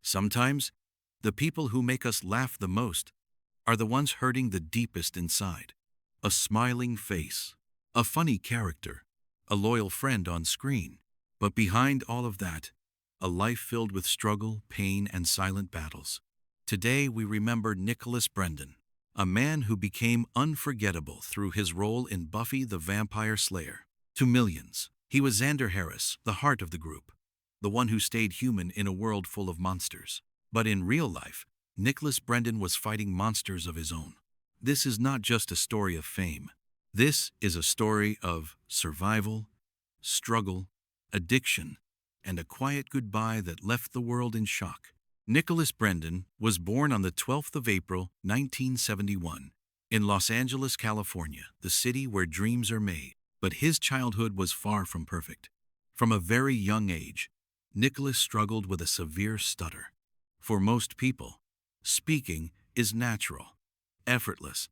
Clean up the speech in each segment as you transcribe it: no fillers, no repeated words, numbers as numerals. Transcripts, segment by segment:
Sometimes, the people who make us laugh the most are the ones hurting the deepest inside. A smiling face, a funny character, a loyal friend on screen. But behind all of that, a life filled with struggle, pain, and silent battles. Today we remember Nicholas Brendon, a man who became unforgettable through his role in Buffy the Vampire Slayer. To millions, he was Xander Harris, the heart of the group, the one who stayed human in a world full of monsters. But in real life, Nicholas Brendon was fighting monsters of his own. This is not just a story of fame. This is a story of survival, struggle, addiction, and a quiet goodbye that left the world in shock. Nicholas Brendon was born on the 12th of April, 1971, in Los Angeles, California, the city where dreams are made. But his childhood was far from perfect. From a very young age, Nicholas struggled with a severe stutter. For most people, speaking is natural, effortless.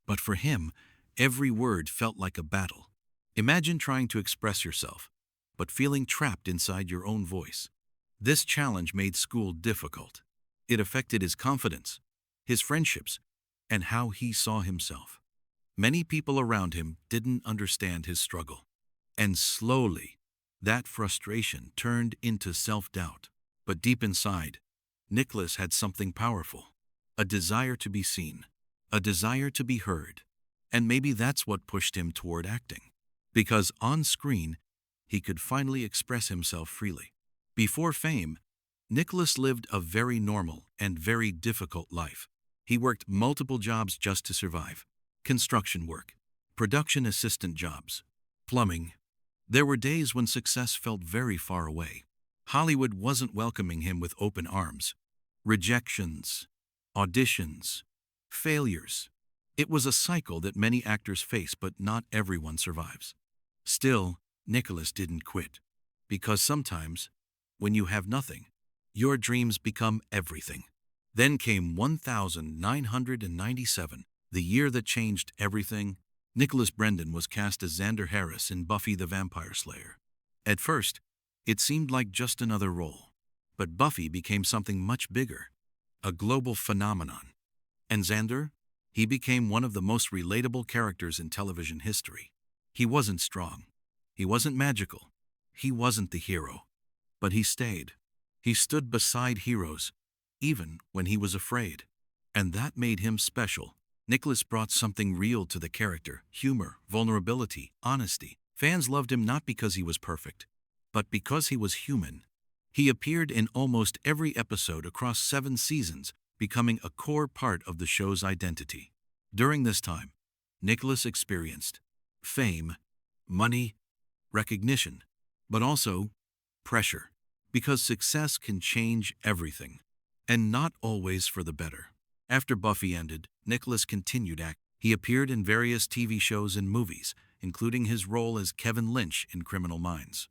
But for him, every word felt like a battle. Imagine trying to express yourself, but feeling trapped inside your own voice. This challenge made school difficult. It affected his confidence, his friendships, and how he saw himself. Many people around him didn't understand his struggle. And slowly, that frustration turned into self-doubt. But deep inside, Nicholas had something powerful. A desire to be seen, a desire to be heard. And maybe that's what pushed him toward acting. Because on screen, he could finally express himself freely. Before fame, Nicholas lived a very normal and very difficult life. He worked multiple jobs just to survive. Construction work, production assistant jobs, plumbing. There were days when success felt very far away. Hollywood wasn't welcoming him with open arms. Rejections, auditions, failures. It was a cycle that many actors face, but not everyone survives. Still, Nicholas didn't quit. Because sometimes, when you have nothing, your dreams become everything. Then came 1997, the year that changed everything. Nicholas Brendon was cast as Xander Harris in Buffy the Vampire Slayer. At first, it seemed like just another role. But Buffy became something much bigger, a global phenomenon. And Xander? He became one of the most relatable characters in television history. He wasn't strong. He wasn't magical. He wasn't the hero. But he stayed. He stood beside heroes, even when he was afraid. And that made him special. Nicholas brought something real to the character: humor, vulnerability, honesty. Fans loved him not because he was perfect, but because he was human. He appeared in almost every episode across 7 seasons, becoming a core part of the show's identity. During this time, Nicholas experienced fame, money, recognition, but also pressure, because success can change everything, and not always for the better. After Buffy ended, Nicholas continued acting. He appeared in various TV shows and movies, including his role as Kevin Lynch in Criminal Minds.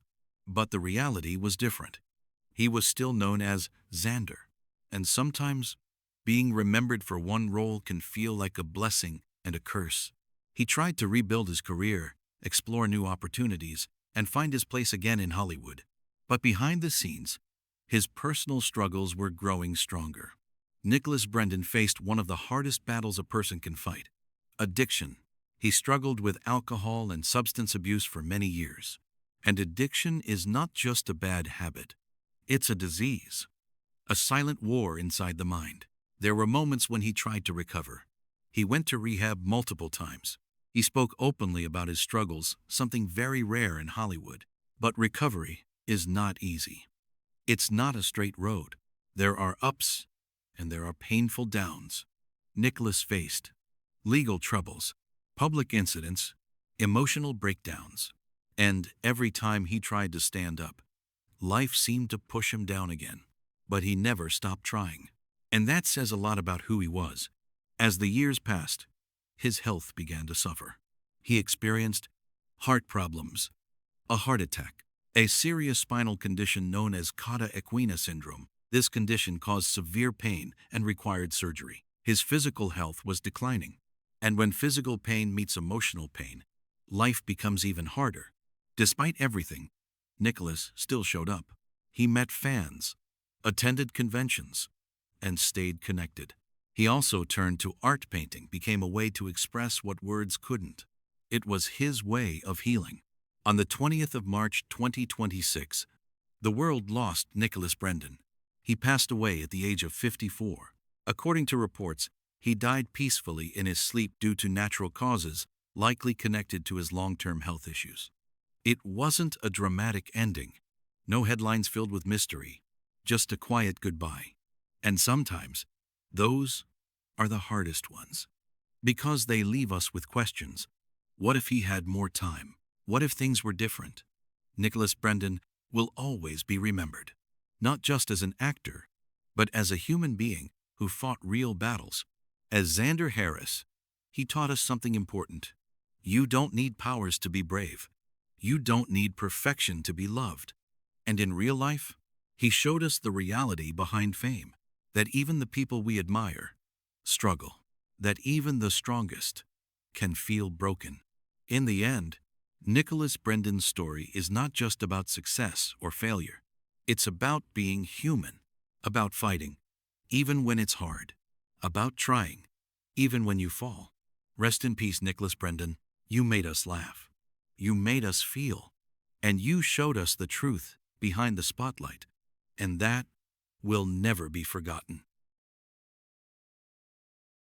But the reality was different. He was still known as Xander, and sometimes being remembered for one role can feel like a blessing and a curse. He tried to rebuild his career, explore new opportunities, and find his place again in Hollywood. But behind the scenes, his personal struggles were growing stronger. Nicholas Brendon faced one of the hardest battles a person can fight: addiction. He struggled with alcohol and substance abuse for many years. And addiction is not just a bad habit. It's a disease, a silent war inside the mind. There were moments when he tried to recover. He went to rehab multiple times. He spoke openly about his struggles, something very rare in Hollywood. But recovery is not easy. It's not a straight road. There are ups and there are painful downs. Nicholas faced legal troubles, public incidents, emotional breakdowns. And every time he tried to stand up, life seemed to push him down again. But he never stopped trying. And that says a lot about who he was. As the years passed, his health began to suffer. He experienced heart problems, a heart attack, a serious spinal condition known as cauda equina syndrome. This condition caused severe pain and required surgery. His physical health was declining. And when physical pain meets emotional pain, life becomes even harder. Despite everything, Nicholas still showed up. He met fans, attended conventions, and stayed connected. He also turned to art. Painting became a way to express what words couldn't. It was his way of healing. On the 20th of March 2026, the world lost Nicholas Brendon. He passed away at the age of 54. According to reports, he died peacefully in his sleep due to natural causes, likely connected to his long-term health issues. It wasn't a dramatic ending. No headlines filled with mystery, just a quiet goodbye. And sometimes, those are the hardest ones, because they leave us with questions. What if he had more time? What if things were different? Nicholas Brendon will always be remembered, not just as an actor, but as a human being who fought real battles. As Xander Harris, he taught us something important. You don't need powers to be brave. You don't need perfection to be loved. And in real life, he showed us the reality behind fame, that even the people we admire struggle, that even the strongest can feel broken. In the end, Nicholas Brendon's story is not just about success or failure. It's about being human, about fighting, even when it's hard, about trying, even when you fall. Rest in peace, Nicholas Brendon. You made us laugh. You made us feel. And you showed us the truth behind the spotlight. And that will never be forgotten.